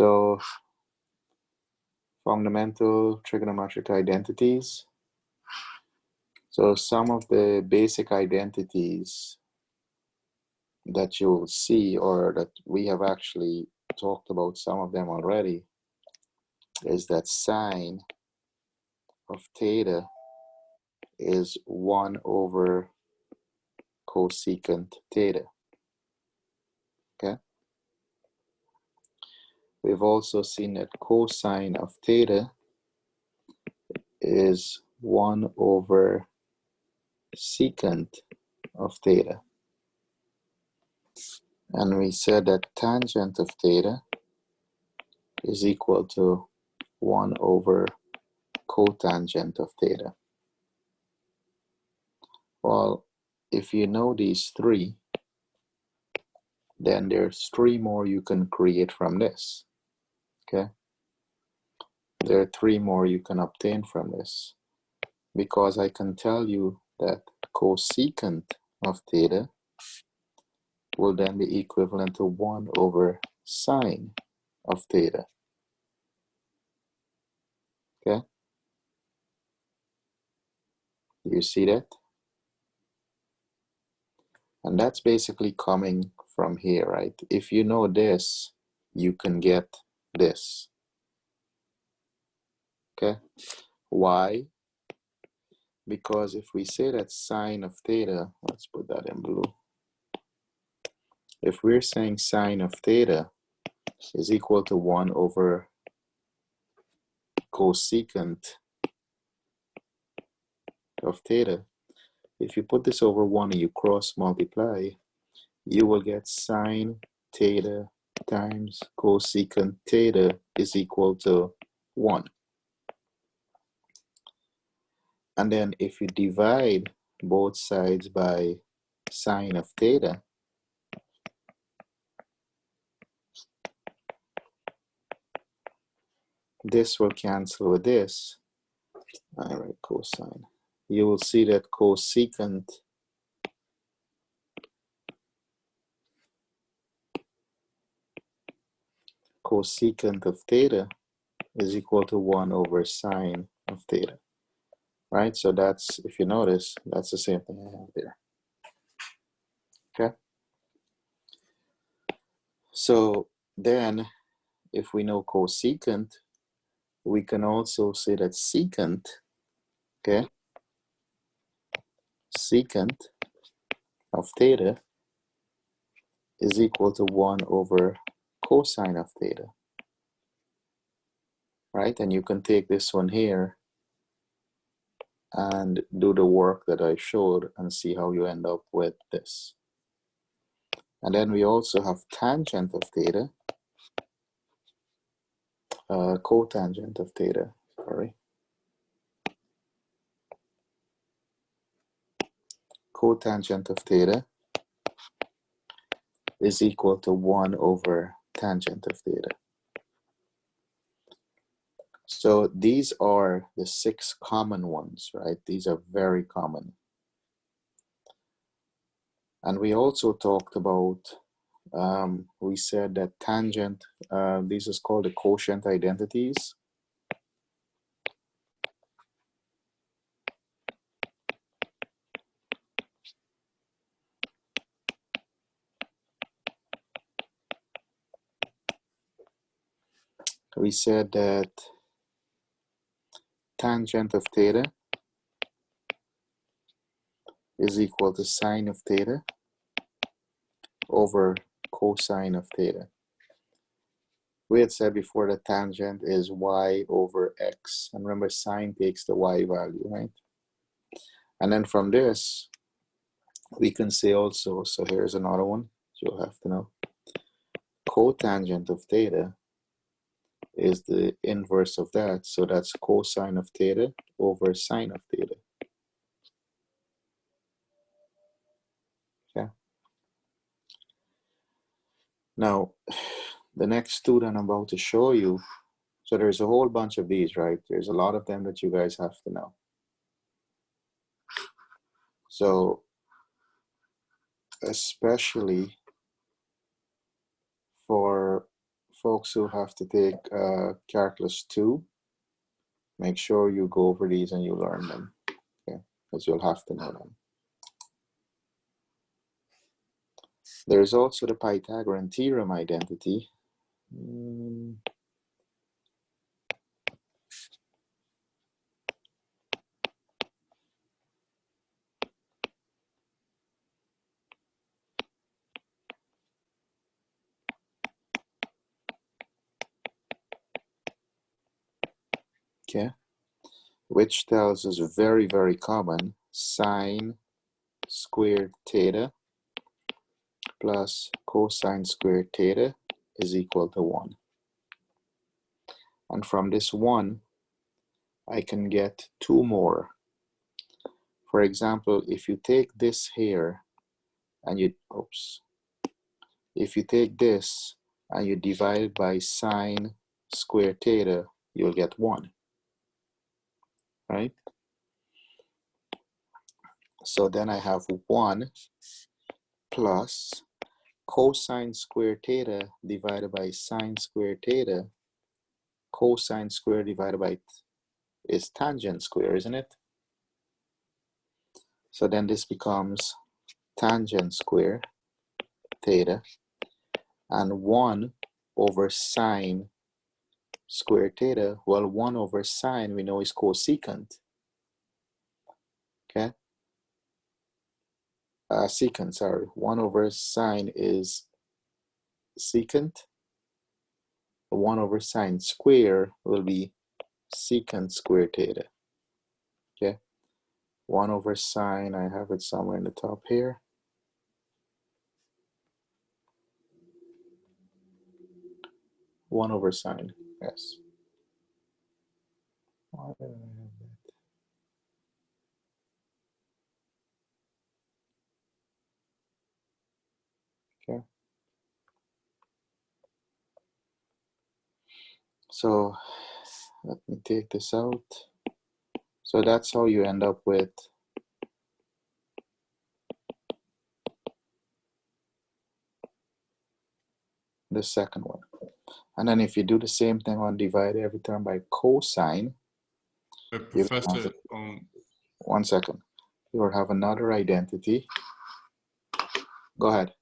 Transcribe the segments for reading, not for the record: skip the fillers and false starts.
So fundamental trigonometric identities. So some of the basic identities that you'll see, or that we have actually talked about some of them already, is that sine of theta is 1 over cosecant theta. Okay. We've also seen that cosine of theta is 1 over secant of theta. And we said that tangent of theta is equal to 1 over cotangent of theta. Well, if you know these three, then there's three more you can create from this. Okay? There are three more you can obtain from this, because I can tell you that cosecant of theta will then be equivalent to 1 over sine of theta. Okay? You see that? And that's basically coming from here, right? If you know this, you can get this. Okay? Why? Because if we say that sine of theta, let's put that in blue. If we're saying sine of theta is equal to 1 over cosecant of theta, if you put this over 1 and you cross multiply, you will get sine theta times cosecant theta is equal to 1. And then if you divide both sides by sine of theta, this will cancel with this. All right, cosine. You will see that cosecant of theta is equal to 1 over sine of theta. Right? So that's, if you notice, that's the same thing I have there. Okay? So then, if we know cosecant, we can also say that secant, okay, secant of theta is equal to 1 over cosine of theta. Right? And you can take this one here and do the work that I showed and see how you end up with this. And then we also have tangent of theta, cotangent of theta, sorry. Cotangent of theta is equal to 1 over tangent of theta. So these are the 6 common ones, right? These are very common. And we also talked about, we said that tangent, this is called the quotient identities. We said that tangent of theta is equal to sine of theta over cosine of theta. We had said before that tangent is y over x. And remember, sine takes the y value, right? And then from this, we can say also, so here's another one you'll have to know. Cotangent of theta is the inverse of that. So that's cosine of theta over sine of theta. Okay. Now, the next two that I'm about to show you, so there's a whole bunch of these, right? There's a lot of them that you guys have to know. So, especially for folks who have to take calculus 2, make sure you go over these and you learn them, okay? Because you'll have to know them. There's also the Pythagorean theorem identity. Okay, which tells us very, very common, sine squared theta plus cosine squared theta is equal to 1. And from this 1, I can get 2 more. For example, if you take this here and you, if you take this and you divide it by sine squared theta, you'll get 1, right? So then I have 1 plus cosine squared theta divided by sine squared theta. Cosine squared divided by is tangent square, isn't it? So then this becomes tangent square theta, and 1 over sine squared theta. Well, 1 over sine we know is cosecant. Okay, secant, sorry. 1 over sine is secant. 1 over sine square will be secant squared theta. Okay, 1 over sine, I have it somewhere in the top here. 1 over sine, yes. Why did I have that? Okay. So let me take this out. So that's how you end up with the second one. And then if you do the same thing on divide every term by cosine, Professor, one second, you will have another identity. Go ahead.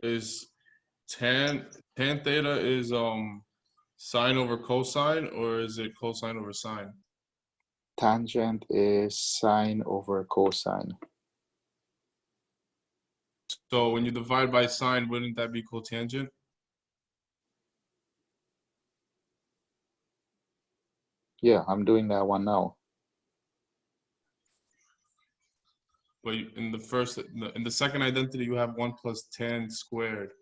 Is tan theta is sine over cosine, or is it cosine over sine? Tangent is sine over cosine. So when you divide by sine, wouldn't that be cotangent? Yeah, I'm doing that one now. But in the second identity, you have 1 plus tan squared.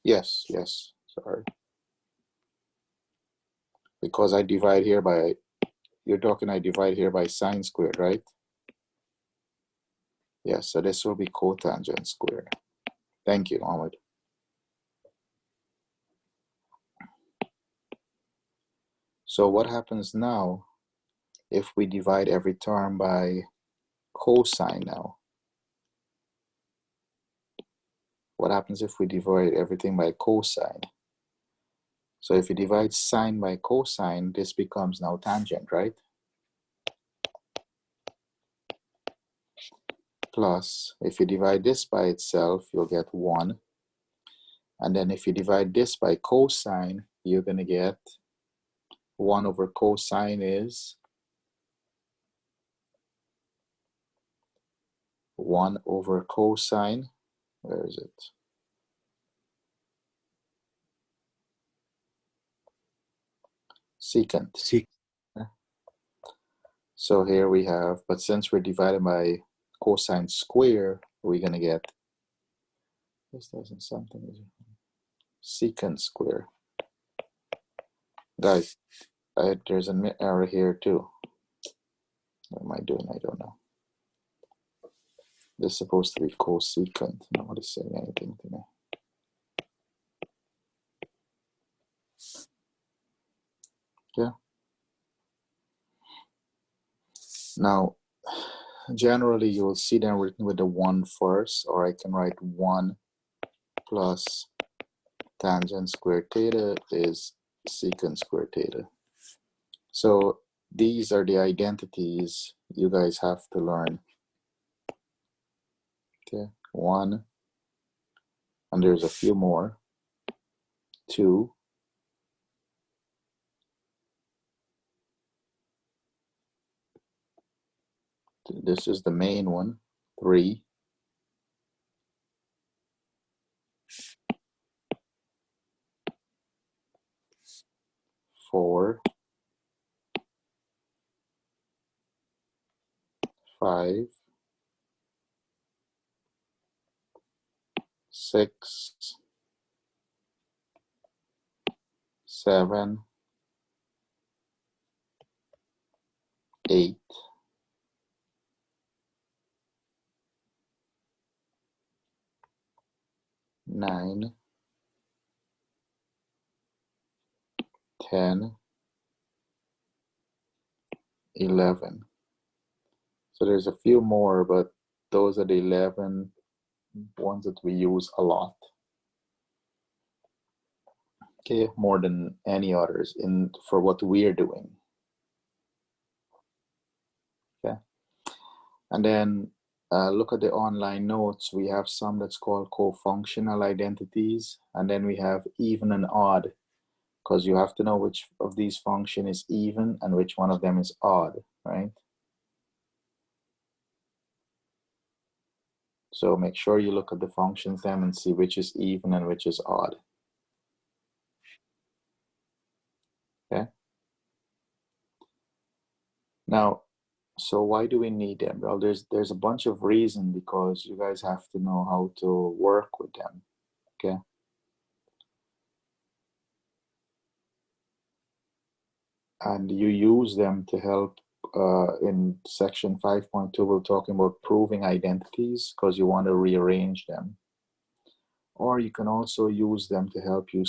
Yes, sorry. Because I divide here by, you're talking I divide here by sine squared, right? Yes, so this will be cotangent squared. Thank you, Ahmed. So what happens now if we divide every term by cosine now? What happens if we divide everything by cosine? So if you divide sine by cosine, this becomes now tangent, right? Plus, if you divide this by itself, you'll get 1. And then if you divide this by cosine, you're going to get 1 over cosine is 1 over cosine. Where is it? Secant. So here we have, but since we're divided by cosine square, we're going to get, this doesn't something, secant square. Guys, there's an error here too. What am I doing? I don't know. This is supposed to be cosecant. Nobody's saying anything to me. Yeah. Now, generally you will see them written with the 1 first, or I can write 1 plus tangent squared theta is secant squared theta. So these are the identities you guys have to learn. Okay, 1, and there's a few more. 2, this is the main one. 3, 4, 5, 6, 7, 8, 9, 10, 11. So there's a few more, but those are the 11 ones that we use a lot. Okay, more than any others for what we're doing. Okay, and then look at the online notes. We have some that's called co-functional identities, and then we have even and odd, because you have to know which of these function is even and which one of them is odd, right? So make sure you look at the functions then and see which is even and which is odd. Okay. Now, so why do we need them? Well, there's a bunch of reasons, because you guys have to know how to work with them. Okay. And you use them to help in section 5.2, we're talking about proving identities, because you want to rearrange them. Or you can also use them to help you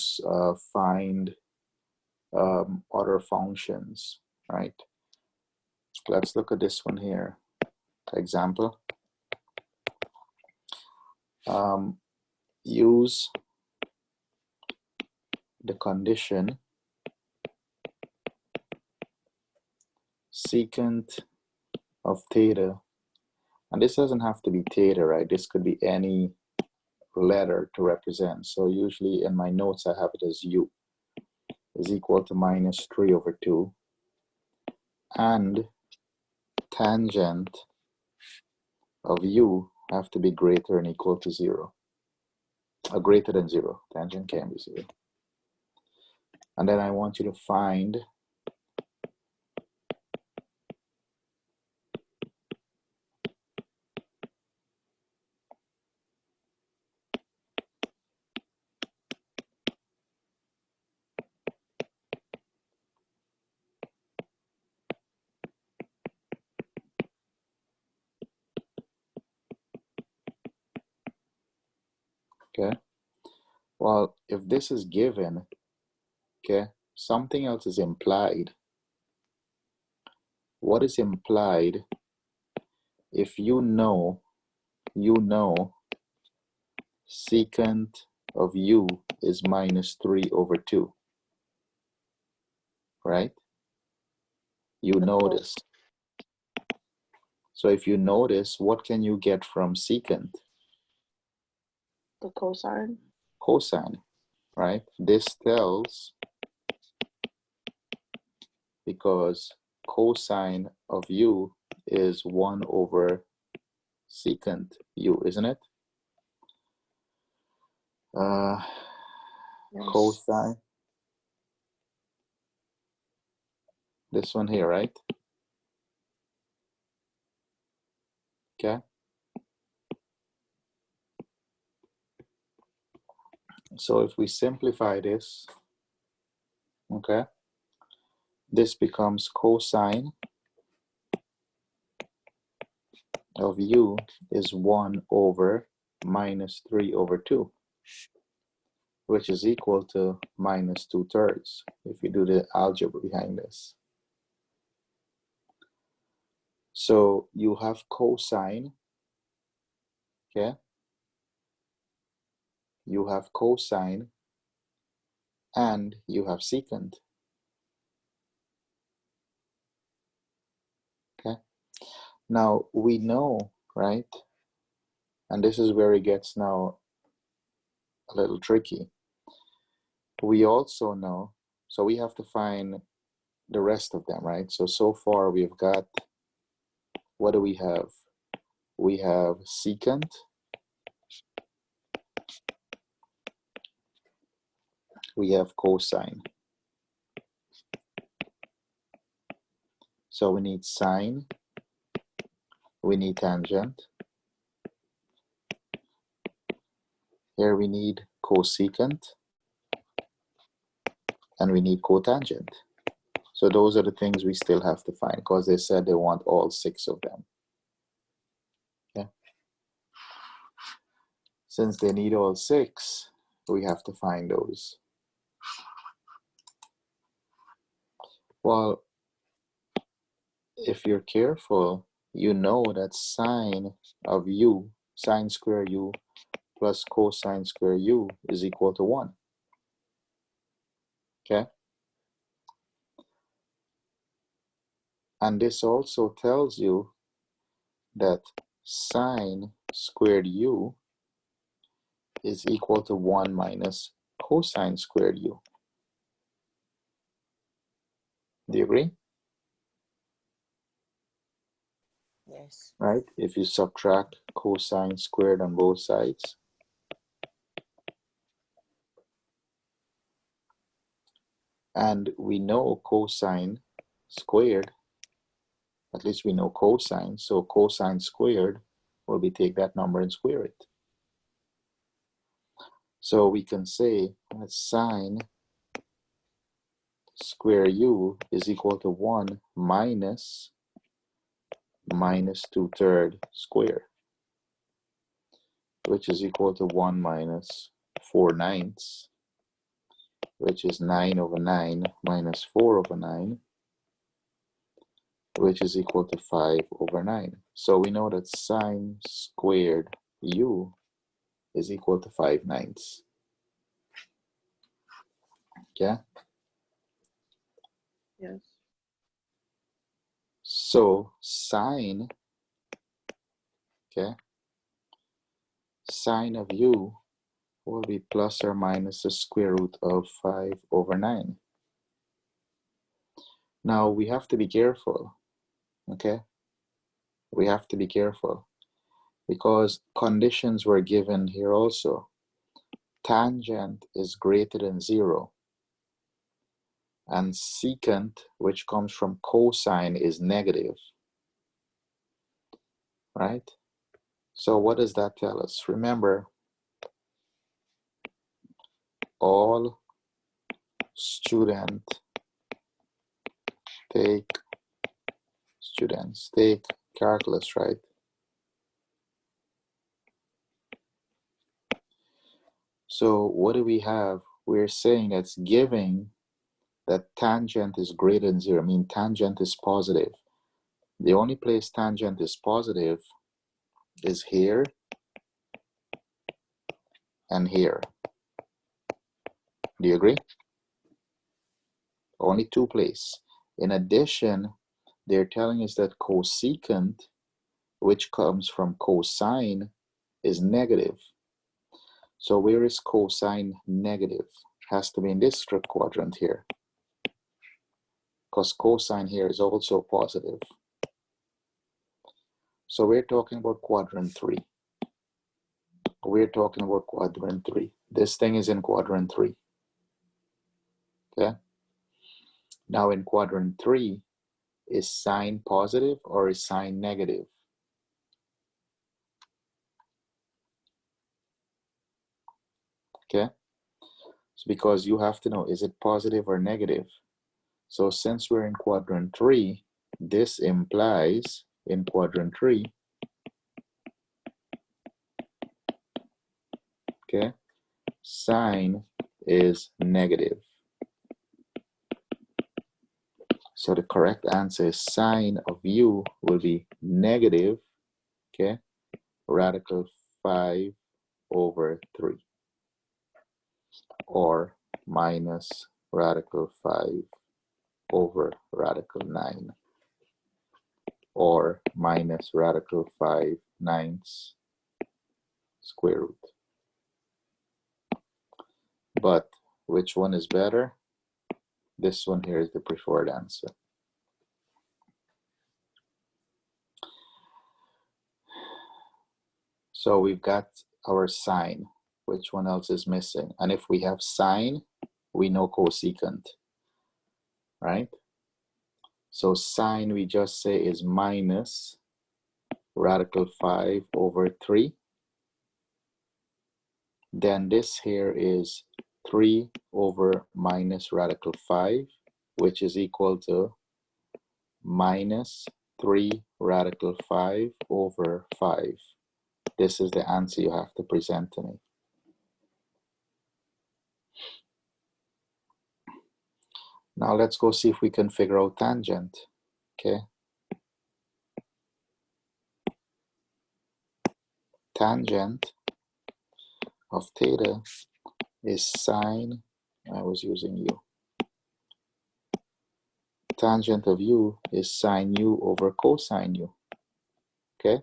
find other functions, right? Let's look at this one here. Example. Use the condition secant of theta, and this doesn't have to be theta, right? This could be any letter to represent. So usually in my notes I have it as u is equal to minus 3 over 2, and tangent of u have to be greater than equal to 0, or greater than 0. Tangent can be 0. And then I want you to find okay. Well, if this is given, okay, something else is implied. What is implied? If you know secant of u is minus 3 over 2, right? You know this. So if you know this, what can you get from secant? The cosine. Cosine, right? This tells, because cosine of u is 1 over secant u, isn't it? Yes. Cosine, this one here, right? Okay. So if we simplify this, okay, this becomes cosine of u is 1 over minus 3 over 2, which is equal to minus 2/3, if you do the algebra behind this. So you have cosine, okay? You have cosine and you have secant, okay? Now we know, right? And this is where it gets now a little tricky. We also know, so we have to find the rest of them, right? So far we've got, what do we have? We have secant, we have cosine. So we need sine, we need tangent. Here we need cosecant, and we need cotangent. So those are the things we still have to find, because they said they want all 6 of them. Okay. Since they need all 6, we have to find those. Well, if you're careful, you know that sine of u, sine square u plus cosine square u is equal to 1. Okay. And this also tells you that sine squared u is equal to 1 minus cosine squared u. Do you agree? Yes. Right? If you subtract cosine squared on both sides, and we know cosine squared, at least we know cosine, so cosine squared will be take that number and square it. So we can say that sine square u is equal to 1 minus 2/3 square, which is equal to 1 minus 4/9, which is 9 over 9 minus 4 over 9, which is equal to 5 over 9. So we know that sine squared u is equal to 5/9. Okay? Yes. So sine, okay, sine of u will be plus or minus the square root of 5 over 9. Now we have to be careful, okay? We have to be careful because conditions were given here also. Tangent is greater than 0, and secant, which comes from cosine, is negative, right? So what does that tell us? Remember, all students take calculus, right? So what do we have? We're saying that's giving that tangent is greater than 0. I mean, tangent is positive. The only place tangent is positive is here and here. Do you agree? Only 2 places. In addition, they're telling us that cosecant, which comes from cosine, is negative. So where is cosine negative? Has to be in this quadrant here, because cosine here is also positive. So we're talking about quadrant 3. We're talking about quadrant 3. This thing is in quadrant 3. Okay. Now in quadrant 3, is sine positive or is sine negative? Okay. So because you have to know, is it positive or negative? So since we're in quadrant 3, this implies in quadrant 3, okay, sine is negative. So the correct answer is sine of u will be negative, okay, radical 5 over 3, or minus radical 5 over radical 9, or minus radical 5 ninths square root. But which one is better? This one here is the preferred answer. So we've got our sine. Which one else is missing? And if we have sine, we know cosecant, right? So sine, we just say, is minus radical 5 over 3. Then this here is 3 over minus radical 5, which is equal to minus 3 radical 5 over 5. This is the answer you have to present to me. Now let's go see if we can figure out tangent, okay? Tangent of theta is sine, I was using u. Tangent of u is sine u over cosine u, okay?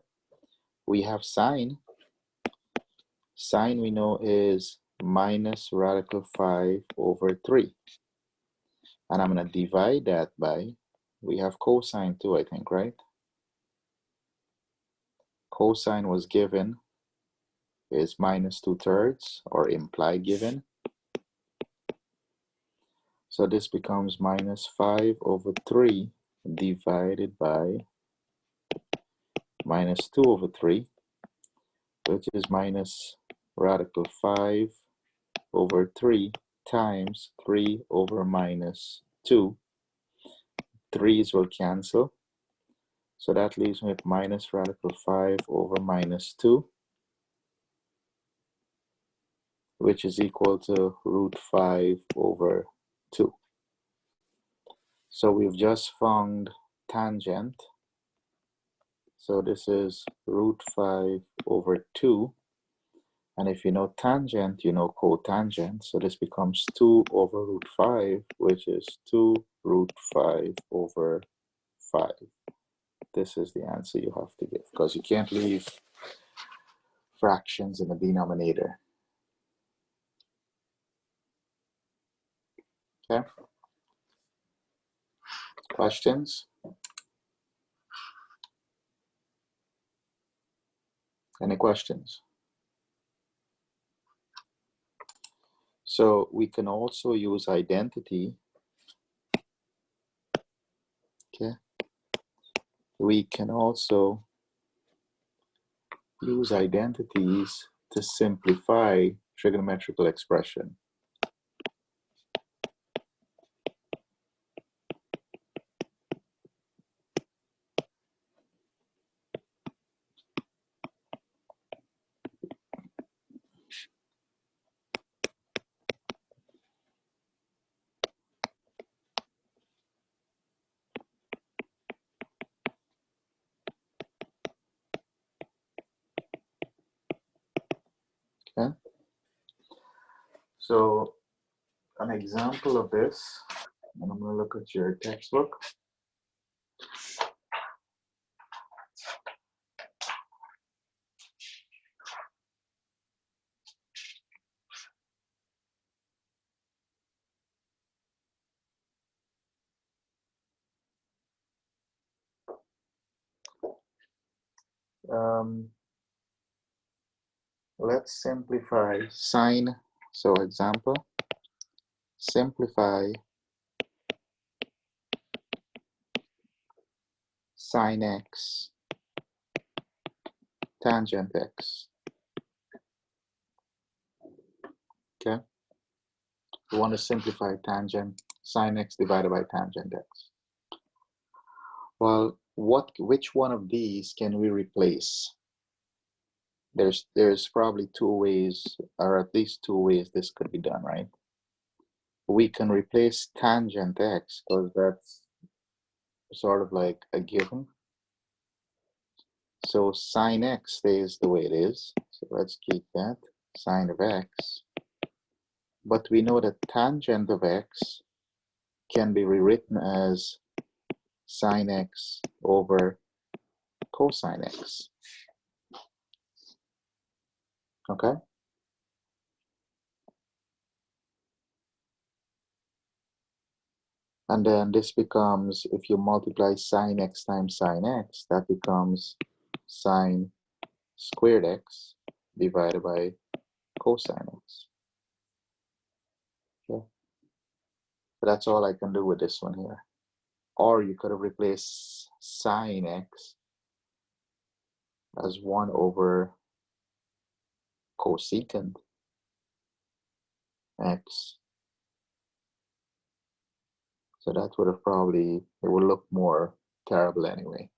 We have sine. Sine we know is minus radical 5 over 3. And I'm going to divide that by, we have cosine too, I think, right? Cosine was given is minus 2/3, or implied given. So this becomes minus 5 over 3 divided by minus 2 over 3, which is minus radical 5 over 3 times 3 over minus 2. 3's will cancel. So that leaves me with minus radical 5 over minus 2, which is equal to root 5 over 2. So we've just found tangent. So this is root 5 over 2. And if you know tangent, you know cotangent. So this becomes 2 over root 5, which is 2 root 5 over 5. This is the answer you have to give, because you can't leave fractions in the denominator. Okay? Questions? Any questions? So we can also use identity. Okay? We can also use identities to simplify trigonometrical expression. Okay? So an example of this, and I'm going to look at your textbook. Let's simplify sine. So example, simplify sine x tangent x. Okay, we want to simplify tangent sine x divided by tangent x. Well, which one of these can we replace? There's probably two ways, or at least two ways this could be done, right? We can replace tangent x, because that's sort of like a given. So sine x stays the way it is. So let's keep that, sine of x. But we know that tangent of x can be rewritten as sine x over cosine x. Okay? And then this becomes, if you multiply sine x times sine x, that becomes sine squared x divided by cosine x. Okay? So that's all I can do with this one here. Or you could have replaced sine x as 1 over cosecant x. So that would have probably, it would look more terrible anyway.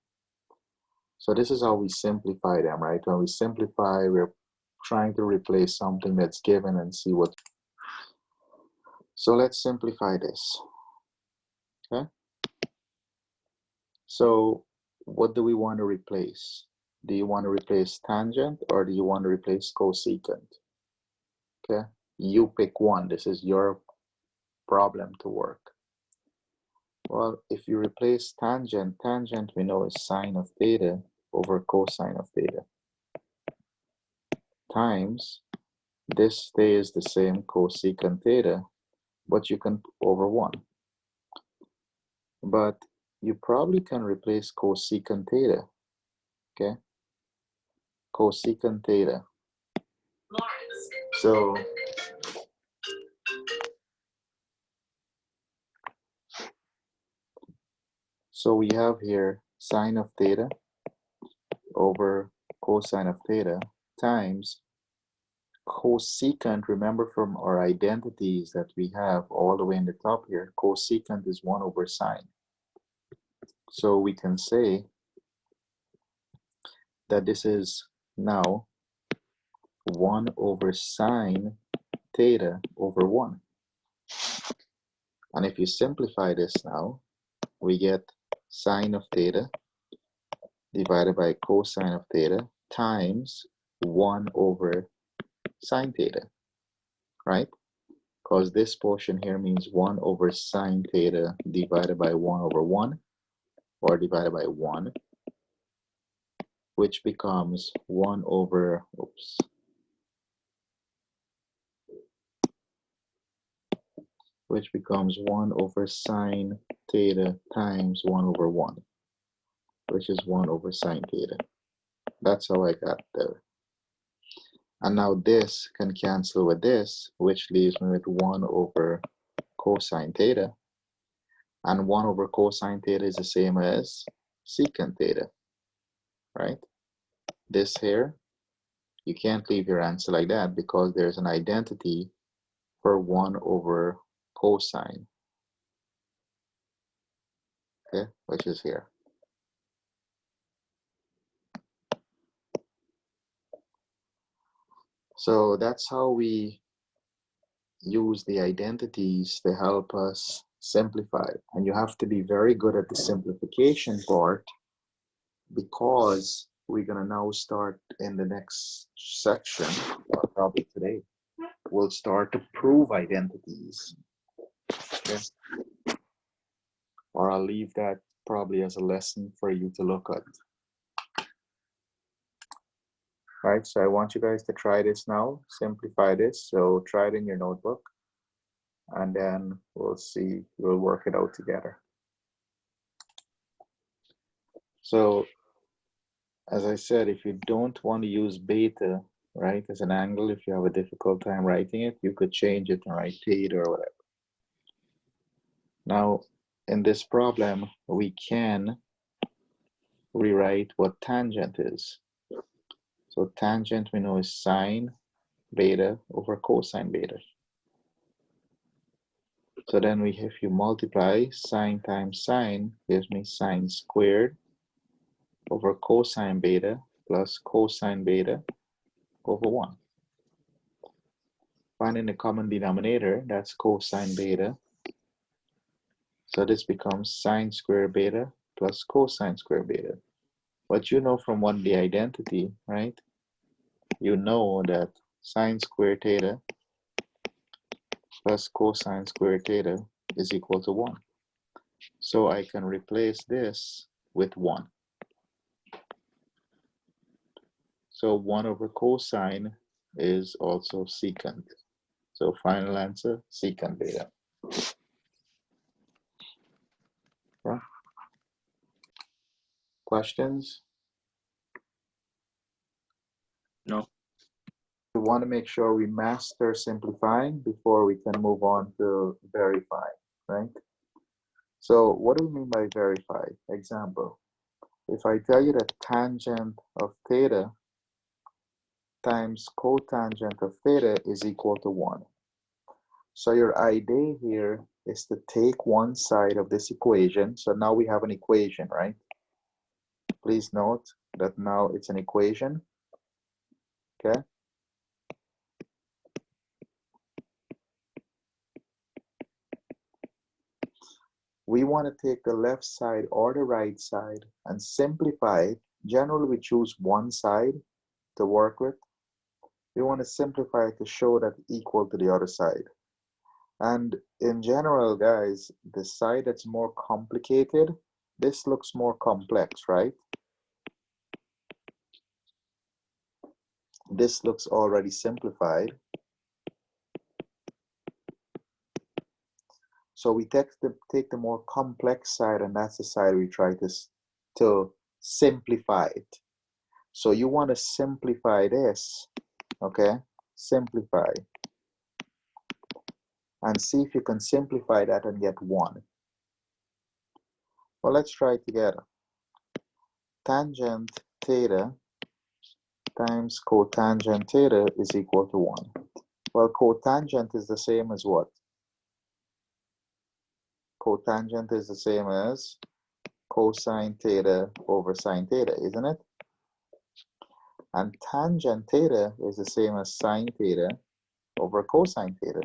So this is how we simplify them, right? When we simplify, we're trying to replace something that's given and see what. So let's simplify this, okay? So what do we want to replace? Do you want to replace tangent or do you want to replace cosecant? Okay, you pick one. This is your problem to work. Well, if you replace tangent, tangent we know is sine of theta over cosine of theta times, this stays the same, cosecant theta, but you can over 1. But you probably can replace cosecant theta, okay? Cosecant theta. So we have here sine of theta over cosine of theta times cosecant. Remember from our identities that we have all the way in the top here, cosecant is 1 over sine. So we can say that this is now 1 over sine theta over 1. And if you simplify this now, we get sine of theta divided by cosine of theta times 1 over sine theta, right? Because this portion here means 1 over sine theta divided by 1 over 1, or divided by 1, which becomes 1 over, which becomes 1 over sine theta times 1 over 1, which is 1 over sine theta. That's how I got there. And now this can cancel with this, which leaves me with 1 over cosine theta. And 1 over cosine theta is the same as secant theta, right? This here, you can't leave your answer like that because there's an identity for 1 over cosine, okay, which is here. So that's how we use the identities to help us simplify. And you have to be very good at the simplification part, because we're going to now start in the next section, or probably today, we'll start to prove identities. Okay? Or I'll leave that probably as a lesson for you to look at. Right, so I want you guys to try this now, simplify this. So try it in your notebook, and then we'll see, we'll work it out together. So as I said, if you don't want to use beta, right, as an angle, if you have a difficult time writing it, you could change it and write theta or whatever. Now, in this problem, we can rewrite what tangent is. So tangent we know is sine beta over cosine beta. So then if you multiply sine times sine, gives me sine squared over cosine beta plus cosine beta over 1. Finding the common denominator, that's cosine beta. So this becomes sine squared beta plus cosine square beta. But you know from one the identity, right? You know that sine square theta plus cosine square theta is equal to 1. So I can replace this with 1. So 1 over cosine is also secant. So final answer, secant beta. Yeah. Questions? No. We want to make sure we master simplifying before we can move on to verify, right? So what do we mean by verify? Example, if I tell you that tangent of theta times cotangent of theta is equal to 1. So your idea here is to take one side of this equation. So now we have an equation, right? Please note that now it's an equation, okay? We want to take the left side or the right side and simplify it. Generally, we choose one side to work with. We want to simplify it to show that equal to the other side. And in general, guys, the side that's more complicated, this looks more complex, right? This looks already simplified. So we take the more complex side, and that's the side we try to simplify it. So you want to simplify this, okay? Simplify. And see if you can simplify that and get 1. Well, let's try it together. Tangent theta times cotangent theta is equal to 1. Well, cotangent is the same as what? Cotangent is the same as cosine theta over sine theta, isn't it? And tangent theta is the same as sine theta over cosine theta.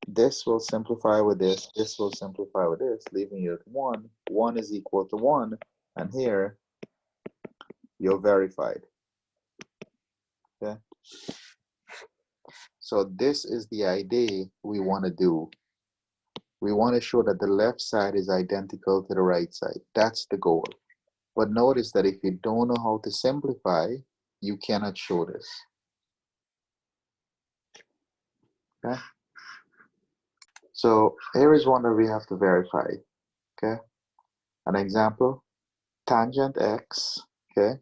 This will simplify with this will simplify with this, leaving you at 1. 1 is equal to 1, and here you're verified. Okay? So this is the idea we want to do. We want to show that the left side is identical to the right side. That's the goal. But notice that if you don't know how to simplify, you cannot show this. Okay? So here is one that we have to verify. Okay? An example, tangent x. Okay?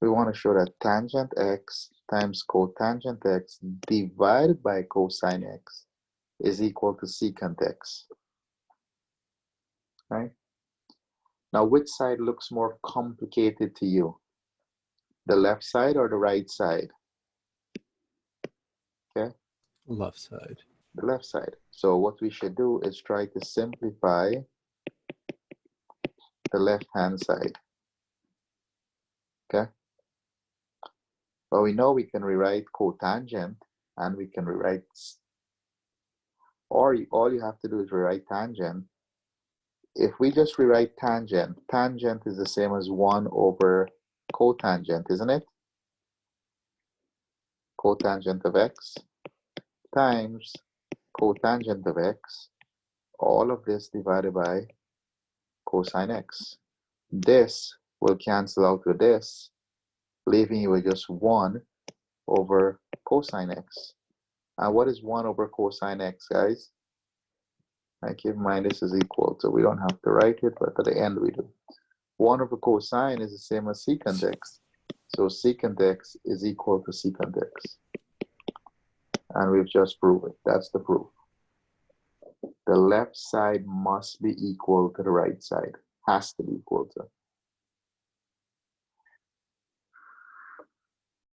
We want to show that tangent x times cotangent x divided by cosine x is equal to secant x. Right? Now, which side looks more complicated to you? The left side or the right side? Okay? Left side. The left side. So what we should do is try to simplify the left-hand side. Okay? Well, we know we can rewrite cotangent and we can rewrite, or all you have to do is rewrite tangent. If we just rewrite tangent, tangent is the same as 1 over cotangent, isn't it? Cotangent of x times cotangent of x, all of this divided by cosine x. This will cancel out with this, leaving you with just 1 over cosine x. And what is 1 over cosine x, guys? I keep in mind this is equal, so we don't have to write it, but at the end we do. 1 over cosine is the same as secant x. So secant x is equal to secant x. And we've just proved it. That's the proof. The left side must be equal to the right side. Has to be equal to.